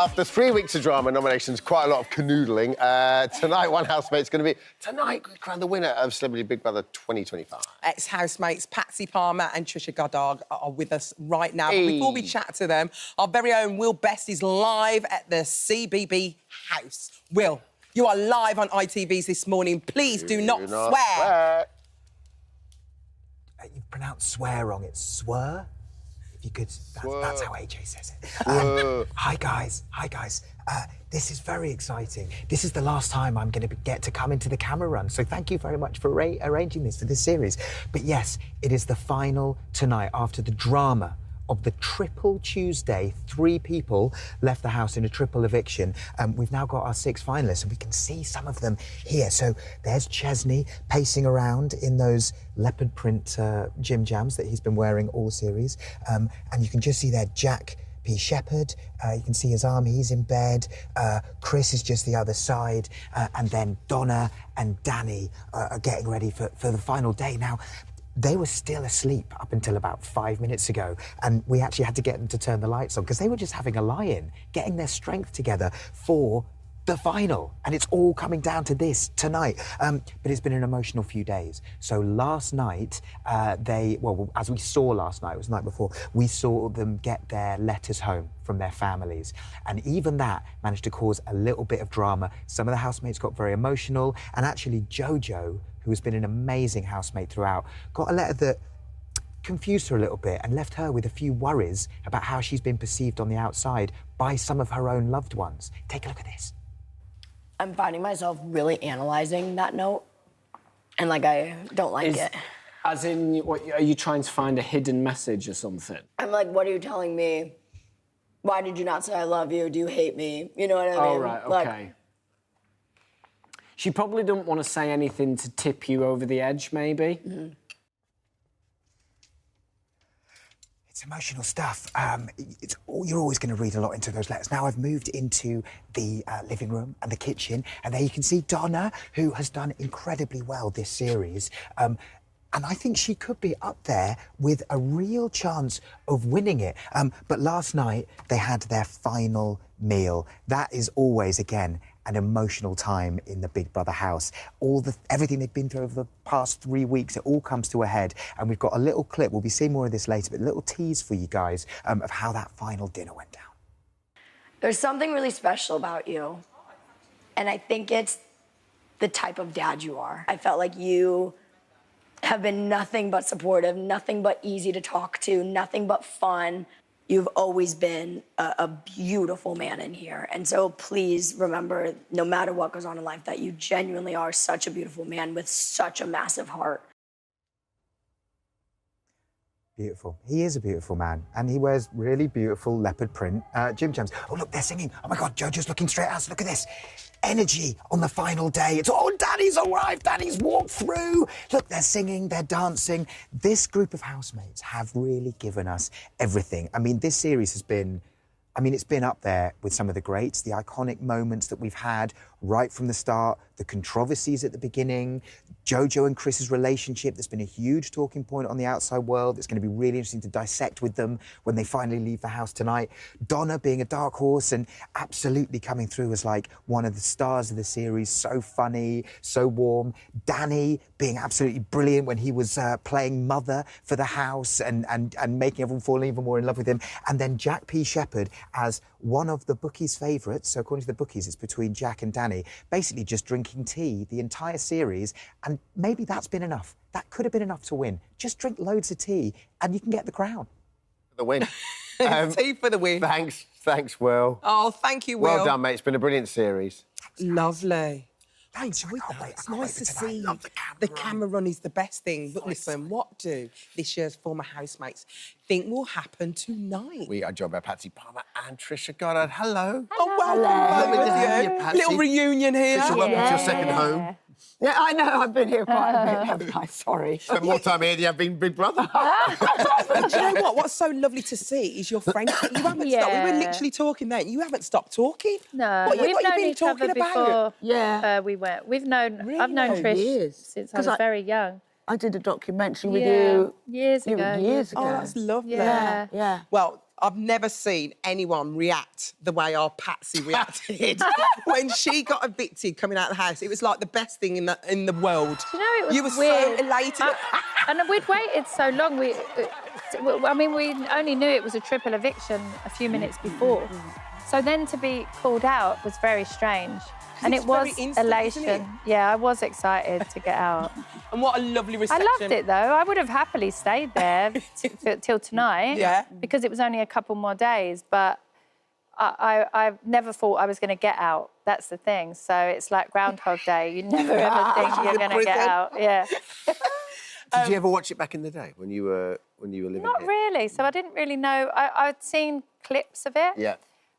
After 3 weeks of drama nominations, quite a lot of canoodling. Tonight, one housemate's going to be... Tonight, we crown the winner of Celebrity Big Brother 2025. Ex-housemates Patsy Palmer and Trisha Goddard are with us right now. But before we chat to them, our very own Will Best is live at the CBB house. Will, you are live on ITV's this morning. Please do not swear. You've pronounced swear wrong. It's swur. If you could, that's how AJ says it. Hi guys. This is very exciting. This is the last time I'm going to get to come into the camera run. So thank you very much for arranging this for this series. But yes, it is the final tonight after the drama of the triple Tuesday. 3 people left the house in a triple eviction. We've now got our 6 finalists and we can see some of them here. So there's Chesney pacing around in those leopard print gym jams that he's been wearing all series. And you can just see there Jack P. Shepherd, you can see his arm, he's in bed. Chris is just the other side. And then Donna and Danny are getting ready for the final day. Now, they were still asleep up until about 5 minutes ago, and we actually had to get them to turn the lights on because they were just having a lie-in, getting their strength together for the final. And it's all coming down to this tonight. But it's been an emotional few days. So last night, as we saw last night, it was the night before, we saw them get their letters home from their families. And even that managed to cause a little bit of drama. Some of the housemates got very emotional, and actually Jojo, who has been an amazing housemate throughout, got a letter that confused her a little bit and left her with a few worries about how she's been perceived on the outside by some of her own loved ones. Take a look at this. I'm finding myself really analyzing that note, and, I don't like it. As in, what, are you trying to find a hidden message or something? I'm like, what are you telling me? Why did you not say I love you? Do you hate me? You know what I mean? Oh, right, OK. She probably didn't want to say anything to tip you over the edge, maybe? Mm-hmm. It's emotional stuff. You're always going to read a lot into those letters. Now I've moved into the living room and the kitchen, and there you can see Donna, who has done incredibly well this series. And I think she could be up there with a real chance of winning it. But last night, they had their final meal. That is always, again, an emotional time in the Big Brother house. Everything they've been through over the past 3 weeks, it all comes to a head. And we've got a little clip, we'll be seeing more of this later, but a little tease for you guys of how that final dinner went down. There's something really special about you, and I think it's the type of dad you are. I felt like you have been nothing but supportive, nothing but easy to talk to, nothing but fun. You've always been a beautiful man in here. And so please remember, no matter what goes on in life, that you genuinely are such a beautiful man with such a massive heart. Beautiful. He is a beautiful man, and he wears really beautiful leopard print gym jams. Oh, look, they're singing. Oh, my God, Jojo's looking straight at us. Look at this. Energy on the final day. Danny's arrived. Danny's walked through. Look, they're singing, they're dancing. This group of housemates have really given us everything. I mean, this series has been... it's been up there with some of the greats, the iconic moments that we've had right from the start, the controversies at the beginning, Jojo and Chris's relationship that's been a huge talking point on the outside world. It's going to be really interesting to dissect with them when they finally leave the house tonight. Donna being a dark horse and absolutely coming through as one of the stars of the series, so funny, so warm. Danny being absolutely brilliant when he was playing mother for the house and making everyone fall even more in love with him. And then Jack P. Shepherd as one of the bookies' favourites. So according to the bookies, it's between Jack and Danny, basically just drinking tea the entire series, and maybe that's been enough. That could have been enough to win. Just drink loads of tea and you can get the crown. The win. Tea for the win. Thanks, Will. Oh, thank you, Will. Well done, mate. It's been a brilliant series. Lovely. Thanks. It's nice to see. The camera run is the best thing. But listen, what do this year's former housemates think will happen tonight? We are joined by Patsy Palmer and Trisha Goddard. Hello. Oh, welcome. Little reunion here. Trisha, welcome to your second home. Yeah, I know. I've been here quite a bit, haven't I? Sorry. Spent more time here than you have been Big Brother. Do you know what? What's so lovely to see is your friend. You haven't stopped. We were literally talking then. You haven't stopped talking. No, what we've you known been each other talking before. about? Yeah. We've known. Really? I've known Trish years. since I was very young. I did a documentary with you years ago. Oh, that's lovely. Yeah. Well, I've never seen anyone react the way our Patsy reacted when she got evicted coming out of the house. It was like the best thing in the world. Do you know, it was You were weird. so elated. And we'd waited so long. We only knew it was a triple eviction a few minutes before. So then to be called out was very strange. And it's it was very instant, elation. isn't it? Yeah, I was excited to get out. And what a lovely reception. I loved it, though. I would have happily stayed there till tonight. Yeah. Because it was only a couple more days. But I never thought I was going to get out. That's the thing. So it's like Groundhog Day. You never ever think you're going to get out. Yeah. Did you ever watch it back in the day when you were living Not here? really. So I didn't really know. I'd seen clips of it. Yeah.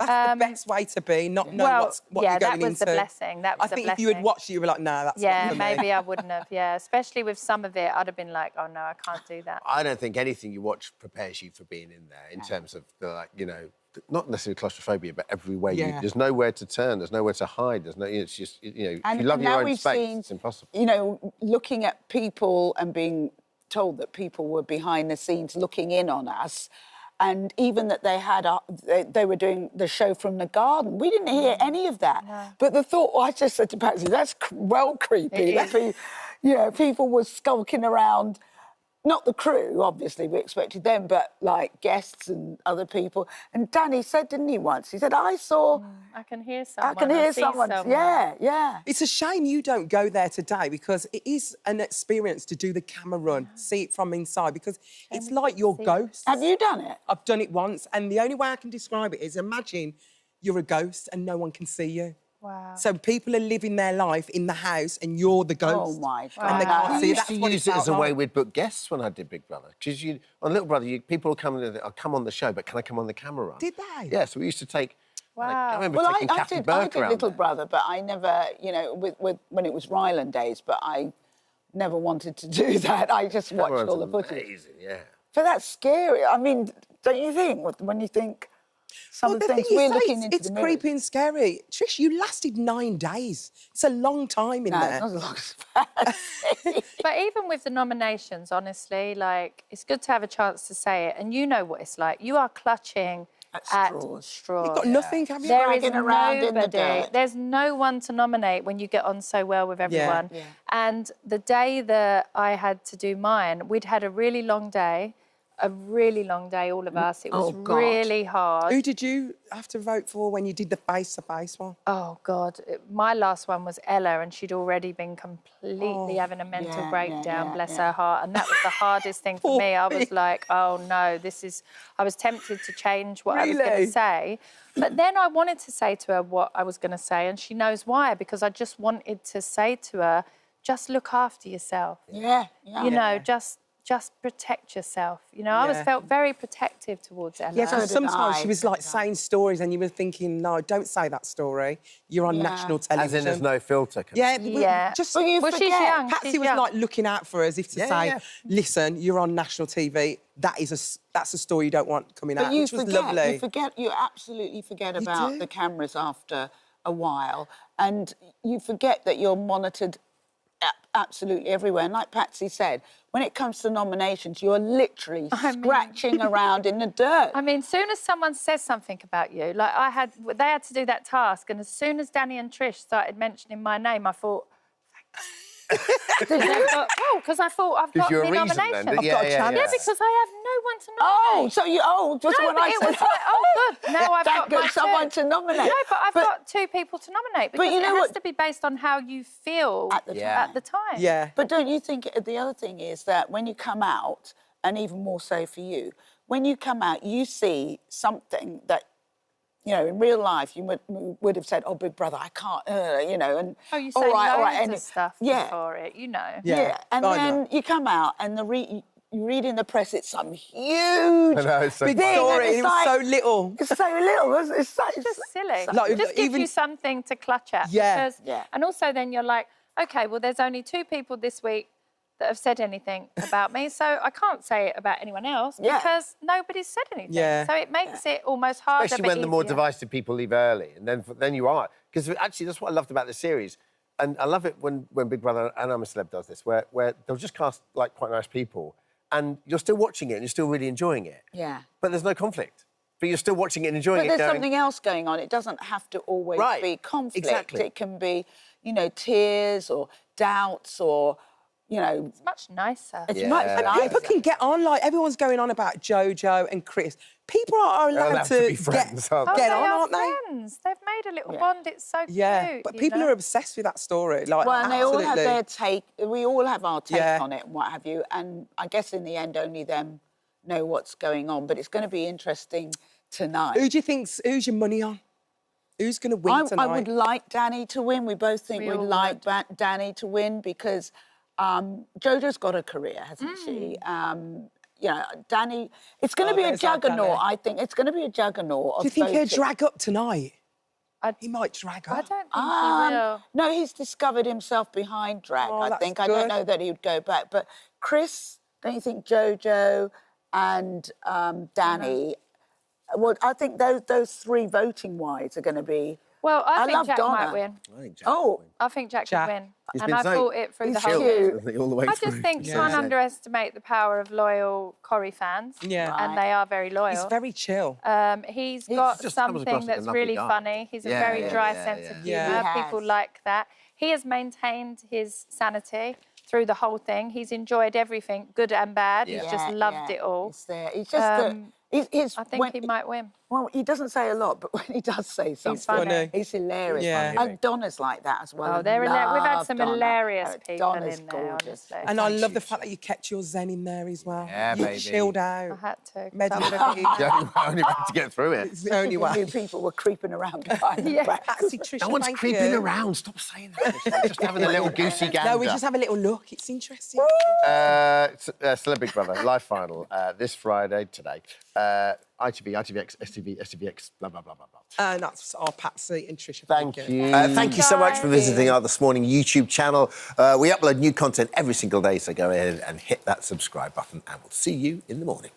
That's the best way to be, not know what you're going into. that was the blessing. That was I think the if you had blessing. watched it, you were like, no, that's not for me. Maybe I wouldn't have, Especially with some of it, I'd have been like, oh, no, I can't do that. I don't think anything you watch prepares you for being in there in terms of the, like, you know, not necessarily claustrophobia, but everywhere there's nowhere to turn, there's nowhere to hide, there's no, it's just, you know, if you love your own space, it's impossible. You know, looking at people and being told that people were behind the scenes looking in on us, and even that they were doing the show from the garden. We didn't hear any of that. No. But the thought, I just said to Patsy, that's well creepy. People were skulking around. Not the crew, obviously, we expected them, but, like, guests and other people. And Danny said, didn't he, once? He said, I saw... I can hear someone. I can hear someone. Yeah. It's a shame you don't go there today because it is an experience to do the camera run, see it from inside, because it's like your ghost. Have you done it? I've done it once, and the only way I can describe it is imagine you're a ghost and no one can see you. Wow. So people are living their life in the house and you're the ghost. Oh, my God. And they can't see. I That's used to what use it's it as a like. way we'd book guests when I did Big Brother. Because on Little Brother, people will come and I'll come on the show, but can I come on the camera run? Did they? Yeah, so we used to take... Wow. I remember Well, taking Kathy I Burke did around Little there. Brother, but I never, you know, when it was Ryland days, but I never wanted to do that. I just watched Camera all the run's footage. amazing, yeah. But that's scary. I mean, don't you think, when you think some of the things we're looking into it's the mirrors? creepy and scary. Trish, you lasted 9 days. It's a long time in No, there. it's not as long as But even with the nominations, honestly, like, it's good to have a chance to say it. And you know what it's like. You are clutching at straws. You've got nothing, have you? There is Dragging around in the nobody. dirt. There's no one to nominate when you get on so well with everyone. Yeah. And the day that I had to do mine, we'd had a really long day, all of us. It was Oh, God. really hard. Who did you have to vote for when you did the face-to-face one? Oh, God. My last one was Ella, and she'd already been completely having a mental breakdown, bless her heart. And that was the hardest thing for me. I was like, oh, no, I was tempted to change what I was going to say. But then I wanted to say to her what I was going to say, and she knows why, because I just wanted to say to her, just look after yourself. Yeah. You know, just protect yourself. You know, I felt very protective towards Ella. Yeah, so So did sometimes I. she was like saying stories and you were thinking, no, don't say that story. You're on national As television. in, there's no filter. Yeah. Just Well, you Well, she's forget. young. Patsy she's was young. like looking out for us, if to say, listen, you're on national TV. That's a story you don't want coming out, But you which was forget, lovely. you absolutely forget about do. the cameras after a while, and you forget that you're monitored absolutely everywhere. And like Patsy said, when it comes to nominations, you're literally scratching around in the dirt. I mean, soon as someone says something about you, like they had to do that task, and as soon as Danny and Trish started mentioning my name, I thought, because I thought I've got you're the a reason then, nomination. didn't you? I've got a chance. Yeah, because I have no one to nominate. Just No, when but I it said, was like, oh, good, now I've got my someone turn. to nominate. No, but I've got 2 people to nominate because you know it has what- to be based on how you feel At the at the time. Yeah. But don't you think the other thing is that when you come out, and even more so for you, when you come out, you see something that, you know, in real life, you would have said, oh, Big Brother, I can't, you know, and... Oh, you say loads of stuff before it, you know. Yeah, and I then know. you come out and you read in the press it's some huge I know, it's so Big funny. story, It's and it was like- so little. It's so little. It's so... It's just silly. Like, It just gives even- you something to clutch at. Yeah. Because, Yeah. And also then you're like, OK, well, there's only 2 people this week that have said anything about me, so I can't say it about anyone else because nobody's said anything. Yeah. So it makes it almost harder, Especially but when the more easier. divisive people leave early, and then you are. Because actually, that's what I loved about the series. And I love it when Big Brother and I'm a Celeb does this, where they'll just cast, like, quite nice people, and you're still watching it and you're still really enjoying it. Yeah. But there's no conflict. But you're still watching it and enjoying it. But there's something else going on. It doesn't have to always be conflict. Exactly. It can be, you know, tears or doubts or, you know... It's much nicer. It's much nicer. And people can get on, like, everyone's going on about Jojo and Chris. People are allowed to be friends, get on, aren't they? Friends. They've made a little bond. It's so cute. Yeah, but people are obsessed with that story. Like, well, and they all have absolutely. their take. We all have our take on it and what have you. And I guess in the end, only them know what's going on. But it's going to be interesting tonight. Who do you think's... Who's your money on? Who's going to win tonight? I would like Danny to win. We both think we'd like Danny to win because Jojo's got a career, hasn't she? You know, Danny... It's going to be a juggernaut, I think. It's going to be a juggernaut of Do you think he'll voting. drag up tonight? He might drag up. I don't think he will. No, he's discovered himself behind drag, I think. Good. I don't know that he would go back. But Chris, don't you think Jojo and Danny... Well, I think those three voting-wise are going to be... Well, I think love Jack Donna. might win. I think Jack will win. I think Jack could win. He's And been I thought it through the whole thing. All the way I through. just think can't underestimate the power of loyal Corrie fans. Yeah. And they are very loyal. He's very chill. He's got just comes across something like a that's lovely really guy. funny. He's a very dry sense of humour. Yeah. People like that. He has maintained his sanity through the whole thing. He's enjoyed everything, good and bad. He's just loved it all. He's there. He's just... I think he might win. Well, he doesn't say a lot, but when he does say something, funny. he's hilarious. Yeah. And Donna's like that as well. Oh, they're hilarious. We've had some Donna. hilarious people Donna's in there, gorgeous. honestly. And I love the fact that you kept your zen in there as well. Yeah, you baby. chilled I out. had to. Meditated. The only way to get through it. It's the only Knew way. people were creeping around behind the back. Patsy, Trisha, No one's thank creeping you. around. Stop saying that. Just having a little goosey gander. No, we just have a little look. It's interesting. Celeb Big Brother, live final, this Friday, today. ITV, ITVX, STV, STVX, blah, blah, blah, blah, blah. And that's our Patsy and Trisha. Thank you. Thank you so much for visiting our This Morning YouTube channel. We upload new content every single day, so go ahead and hit that subscribe button, and we'll see you in the morning.